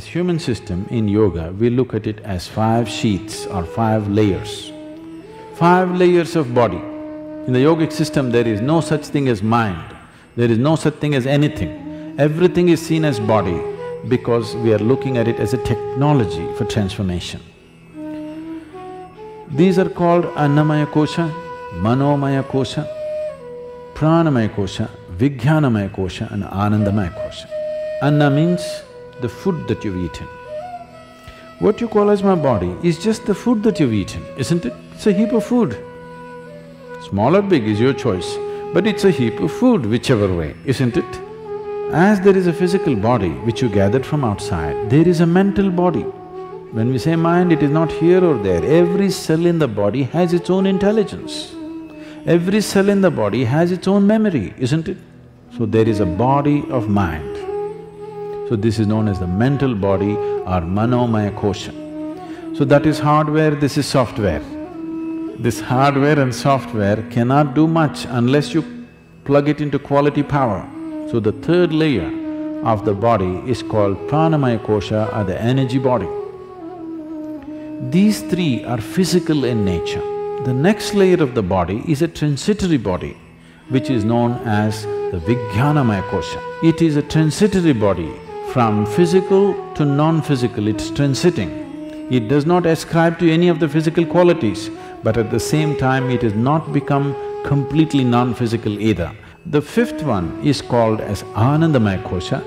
This human system in yoga, we look at it as 5 sheets or 5 layers. 5 layers of body. In the yogic system, there is no such thing as mind, there is no such thing as anything. Everything is seen as body because we are looking at it as a technology for transformation. These are called Annamaya Kosha, Manomaya Kosha, Pranamaya Kosha, Vijnanamaya Kosha and Anandamaya Kosha. Anna means the food that you've eaten. What you call as my body is just the food that you've eaten, isn't it? It's a heap of food. Small or big is your choice, but it's a heap of food whichever way, isn't it? As there is a physical body which you gathered from outside, there is a mental body. When we say mind, it is not here or there. Every cell in the body has its own intelligence. Every cell in the body has its own memory, isn't it? So there is a body of mind. So this is known as the mental body or Manomaya Kosha. So that is hardware, this is software. This hardware and software cannot do much unless you plug it into quality power. So the third layer of the body is called Pranamaya Kosha or the energy body. These three are physical in nature. The next layer of the body is a transitory body, which is known as the Vijnanamaya Kosha. It is a transitory body. From physical to non-physical, it's transiting. It does not ascribe to any of the physical qualities, but at the same time it has not become completely non-physical either. The fifth one is called as Anandamaya Kosha.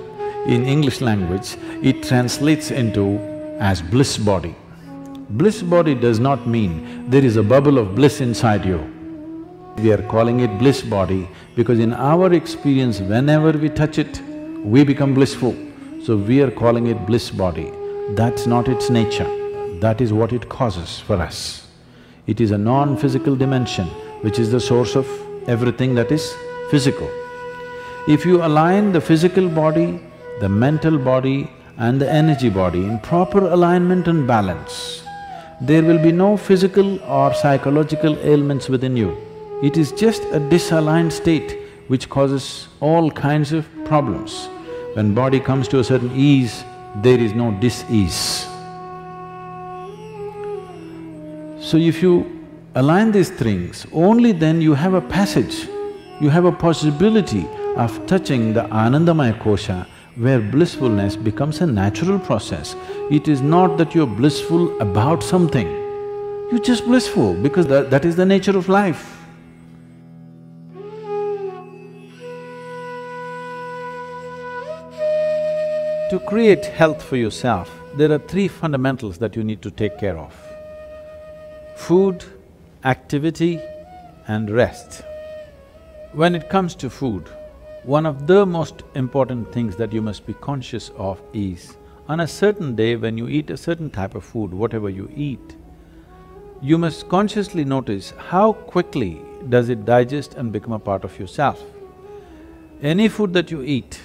In English language, it translates into as bliss body. Bliss body does not mean there is a bubble of bliss inside you. We are calling it bliss body because in our experience, whenever we touch it, we become blissful. So we are calling it bliss body. That's not its nature, that is what it causes for us. It is a non-physical dimension which is the source of everything that is physical. If you align the physical body, the mental body and the energy body in proper alignment and balance, there will be no physical or psychological ailments within you. It is just a disaligned state which causes all kinds of problems. When body comes to a certain ease, there is no dis-ease. So if you align these things, only then you have a passage, you have a possibility of touching the Anandamaya Kosha, where blissfulness becomes a natural process. It is not that you're blissful about something, you're just blissful because that is the nature of life. To create health for yourself, there are 3 fundamentals that you need to take care of: food, activity and rest. When it comes to food, one of the most important things that you must be conscious of is, on a certain day when you eat a certain type of food, whatever you eat, you must consciously notice how quickly does it digest and become a part of yourself. Any food that you eat,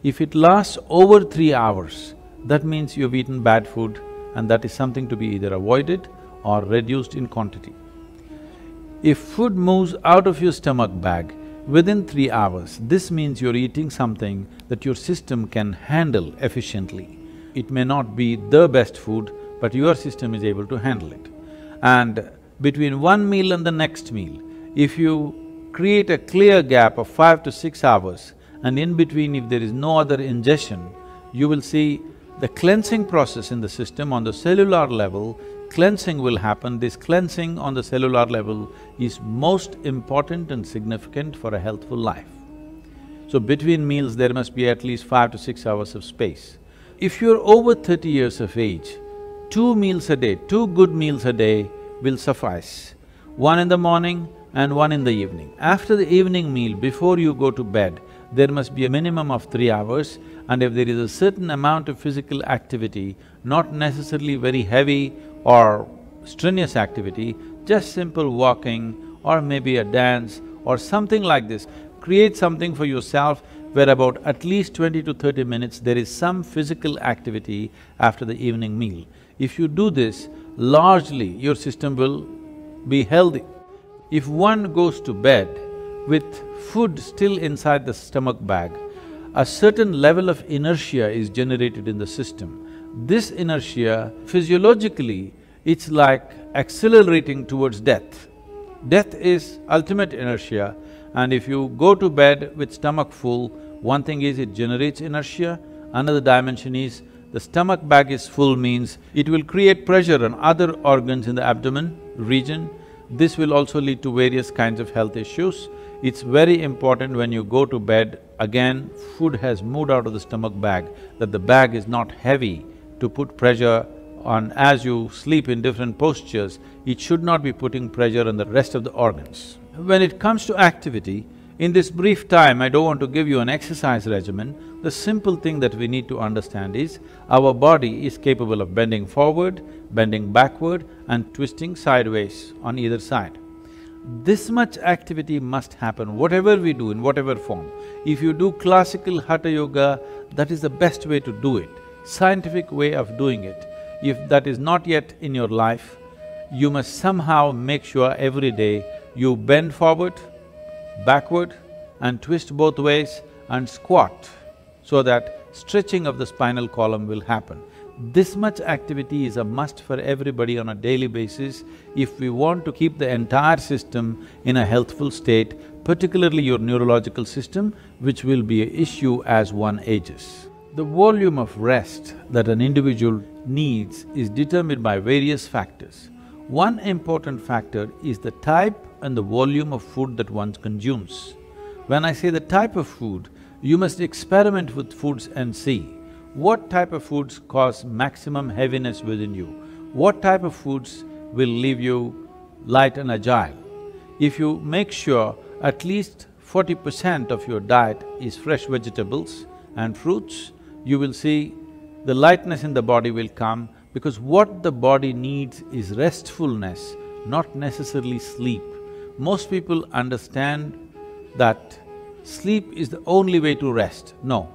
if it lasts over 3 hours, that means you've eaten bad food and that is something to be either avoided or reduced in quantity. If food moves out of your stomach bag within 3 hours, this means you're eating something that your system can handle efficiently. It may not be the best food, but your system is able to handle it. And between one meal and the next meal, if you create a clear gap of 5 to 6 hours, and in between if there is no other ingestion, you will see the cleansing process in the system on the cellular level, cleansing will happen. This cleansing on the cellular level is most important and significant for a healthful life. So between meals there must be at least 5 to 6 hours of space. If you're over 30 years of age, 2 meals a day, 2 good meals a day will suffice. One in the morning and one in the evening. After the evening meal, before you go to bed, there must be a minimum of 3 hours, and if there is a certain amount of physical activity, not necessarily very heavy or strenuous activity, just simple walking or maybe a dance or something like this, create something for yourself where about at least 20 to 30 minutes there is some physical activity after the evening meal. If you do this, largely your system will be healthy. If one goes to bed with food still inside the stomach bag, a certain level of inertia is generated in the system. This inertia, physiologically, it's like accelerating towards death. Death is ultimate inertia, and if you go to bed with stomach full, one thing is it generates inertia, another dimension is the stomach bag is full means it will create pressure on other organs in the abdomen region. This will also lead to various kinds of health issues. It's very important when you go to bed, again, food has moved out of the stomach bag, that the bag is not heavy to put pressure on. As you sleep in different postures, it should not be putting pressure on the rest of the organs. When it comes to activity, in this brief time, I don't want to give you an exercise regimen. The simple thing that we need to understand is, our body is capable of bending forward, bending backward and twisting sideways on either side. This much activity must happen, whatever we do, in whatever form. If you do classical hatha yoga, that is the best way to do it, scientific way of doing it. If that is not yet in your life, you must somehow make sure every day you bend forward, backward and twist both ways and squat, so that stretching of the spinal column will happen. This much activity is a must for everybody on a daily basis if we want to keep the entire system in a healthful state, particularly your neurological system, which will be an issue as one ages. The volume of rest that an individual needs is determined by various factors. One important factor is the type and the volume of food that one consumes. When I say the type of food, you must experiment with foods and see what type of foods cause maximum heaviness within you, what type of foods will leave you light and agile. If you make sure at least 40% of your diet is fresh vegetables and fruits, you will see the lightness in the body will come, because what the body needs is restfulness, not necessarily sleep. Most people understand that sleep is the only way to rest. No.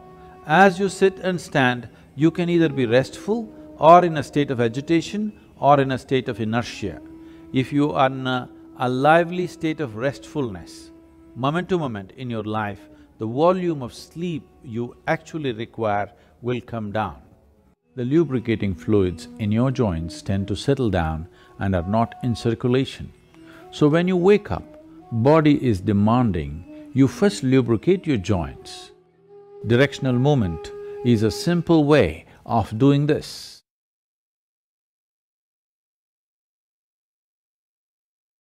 As you sit and stand, you can either be restful or in a state of agitation or in a state of inertia. If you are in a lively state of restfulness, moment to moment in your life, the volume of sleep you actually require will come down. The lubricating fluids in your joints tend to settle down and are not in circulation. So when you wake up, body is demanding you first lubricate your joints. Directional movement is a simple way of doing this.